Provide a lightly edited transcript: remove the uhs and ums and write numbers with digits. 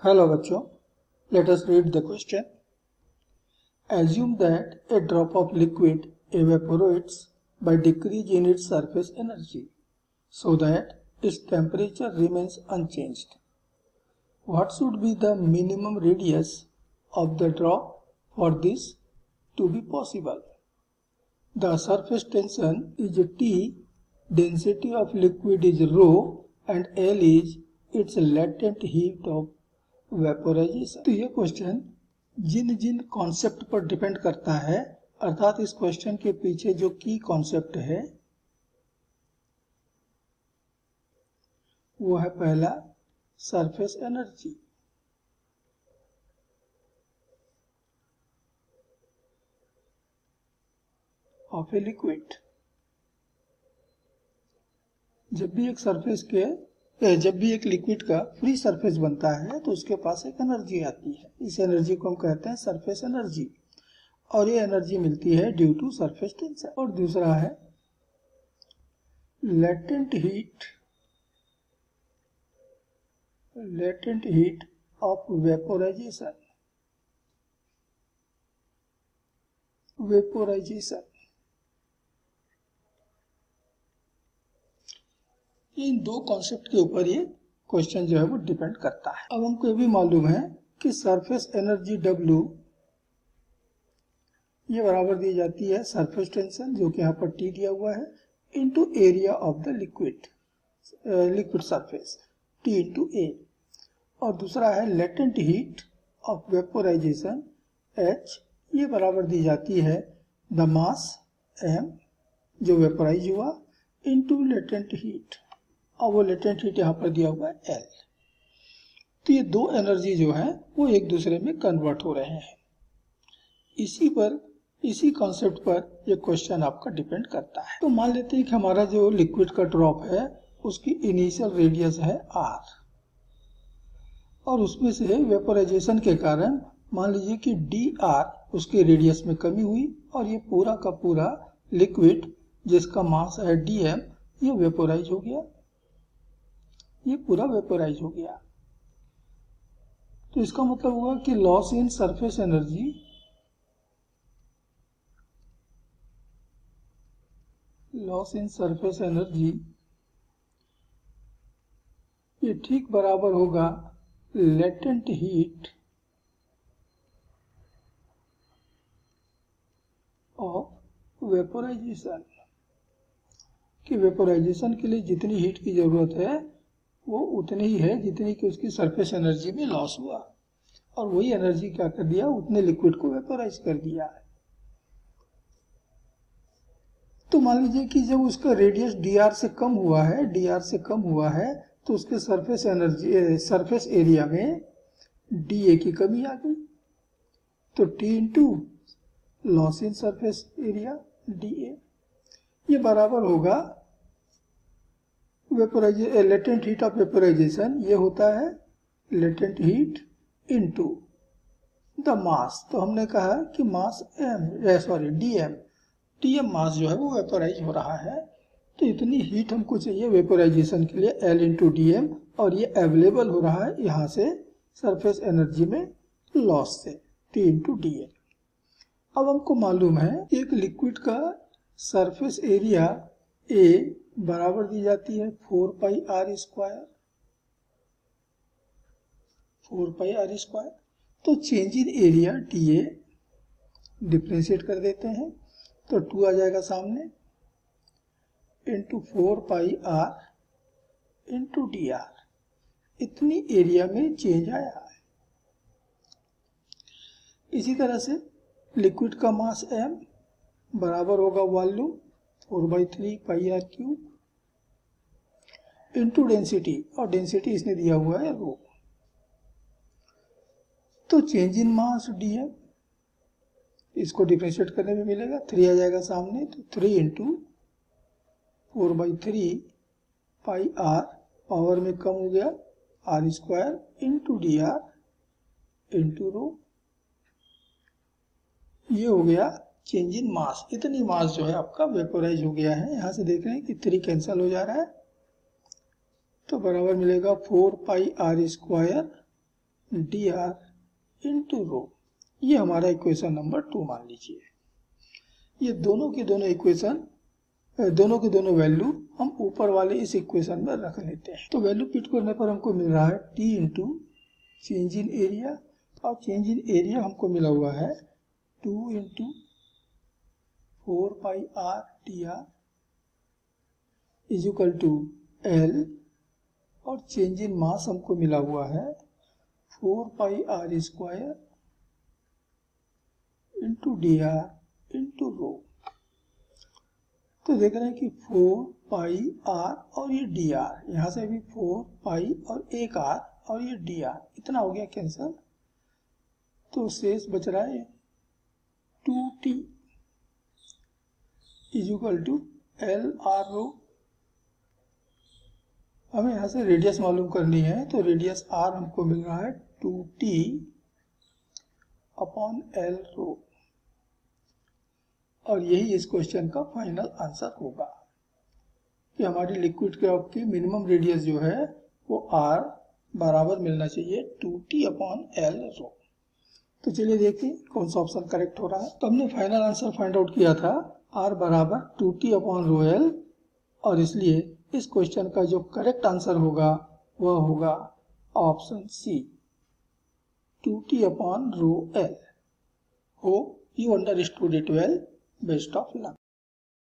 Hello बच्चों, let us read the question. Assume that a drop of liquid evaporates by decrease in its surface energy so that its temperature remains unchanged. What should be the minimum radius of the drop for this to be possible? The surface tension is T, density of liquid is rho and L is its latent heat of vaporisation. तो ये question जिन जिन concept पर depend करता है, अर्थात इस question के पीछे जो की कॉन्सेप्ट है वो है पहला surface energy. Of a liquid. जब भी एक लिक्विड का फ्री सरफेस बनता है तो उसके पास एक एनर्जी आती है। इस एनर्जी को हम कहते हैं सरफेस एनर्जी, और ये एनर्जी मिलती है ड्यू टू सरफेस टेंशन। और दूसरा है लेटेंट हीट ऑफ वेपोराइजेशन। इन दो कॉन्सेप्ट के ऊपर ये क्वेश्चन जो है वो डिपेंड करता है। अब हमको ये भी मालूम है कि सरफेस एनर्जी W ये बराबर दी जाती है सरफेस टेंशन, जो कि यहाँ पर T दिया हुआ है, into area of the liquid surface T into A। और दूसरा है latent heat of vaporisation H, ये बराबर दी जाती है द मास M जो वेपोराइज हुआ इनटू लेटेंट हीट, और वो लेटेंट हीट यहाँ पर दिया हुआ है L। तो ये दो एनर्जी जो है वो एक दूसरे में कन्वर्ट हो रहे हैं। इसी कॉन्सेप्ट पर ये क्वेश्चन आपका डिपेंड करता है। तो मान लेते हैं कि हमारा जो लिक्विड का ड्रॉप है उसकी इनिशियल रेडियस है R, और उसमें से वेपोराइजेशन के कारण मान लीजिए कि dr उसके रेडियस में कमी हुई, और ये पूरा का पूरा लिक्विड जिसका मास है dm ये वेपोराइज हो गया, ये पूरा वेपोराइज हो गया। तो इसका मतलब हुआ कि लॉस इन सरफेस एनर्जी ये ठीक बराबर होगा लेटेंट हीट ऑफ वेपोराइजेशन, कि वेपोराइजेशन के लिए जितनी हीट की जरूरत है वो उतनी ही है जितनी कि उसकी सरफेस एनर्जी में लॉस हुआ, और वही एनर्जी क्या कर दिया, उतने लिक्विड को वेपोराइज कर दिया है। तो मान लीजिए कि जब उसका रेडियस dr से कम हुआ है तो उसके सरफेस एरिया में dA की कमी आ गई, तो T into loss in surface area dA ये बराबर होगा लेटेंट हीट ऑफ वेपोराइजेशन, ये होता है latent heat into the mass. तो हमने कहा कि मास dm मास जो है वो वेपोराइज हो रहा है, तो इतनी हीट हमको चाहिए वेपोराइजेशन के लिए L इंटू dm, और ये अवेलेबल हो रहा है यहाँ से सरफेस एनर्जी में लॉस से T इंटू dm। अब हमको मालूम है एक लिक्विड का सरफेस एरिया A बराबर दी जाती है 4 पाई आर स्क्वायर। तो change in area dA differentiate कर देते हैं तो 2 आ जाएगा सामने, into 4 pi r into dr, इतनी एरिया में चेंज आया है। इसी तरह से लिक्विड का मास m बराबर होगा volume 4/3 pi r cube into density, और डेंसिटी इसने दिया हुआ है रो। तो चेंज इन मास dm इसको डिफरेंशिएट करने में मिलेगा 3 आ जाएगा सामने, तो 3 इंटू 4/3 पाई आर, पावर में कम हो गया r square into dr into rho, ये हो गया चेंज इन मास। इतनी मास जो है आपका वेपोराइज हो गया है। यहां से देख रहे हैं कि 3 कैंसिल हो जा रहा है, तो बराबर मिलेगा 4 pi r square d r into rho. ये हमारा इक्वेशन नंबर 2 मान लीजिए। ये दोनों की दोनों इक्वेशन, दोनों की दोनों वैल्यू हम ऊपर वाले इस इक्वेशन में रख लेते हैं। तो वैल्यू पुट करने पर हमको मिल रहा है t into change in area, और चेंज इन एरिया हमको मिला हुआ है 2 into 4 pi r t r is equal to l, और चेंज इन मास हमको मिला हुआ है 4 pi r square into d r into rho. तो देख रहे हैं कि 4 पाई आर और ये डी आर, यहाँ से भी 4 पाई और एक आर और ये डी आर, इतना हो गया कैंसिल। तो शेष बच रहा है 2t is equal to l r rho. हमें यहाँ से रेडियस मालूम करनी है, तो रेडियस आर हमको मिल रहा है 2t अपॉन एल रो, और यही इस क्वेश्चन का फाइनल आंसर होगा कि हमारी लिक्विड की मिनिमम रेडियस जो है वो आर बराबर मिलना चाहिए 2t अपॉन एल रो। तो चलिए देखिए कौन सा ऑप्शन करेक्ट हो रहा है। तो हमने फाइनल आंसर फाइंड आउट किया था आर बराबर 2t अपॉन रो एल, और इसलिए इस क्वेश्चन का जो करेक्ट आंसर होगा वह होगा option C, 2t upon rho L. Hope you understood it well. Best of luck.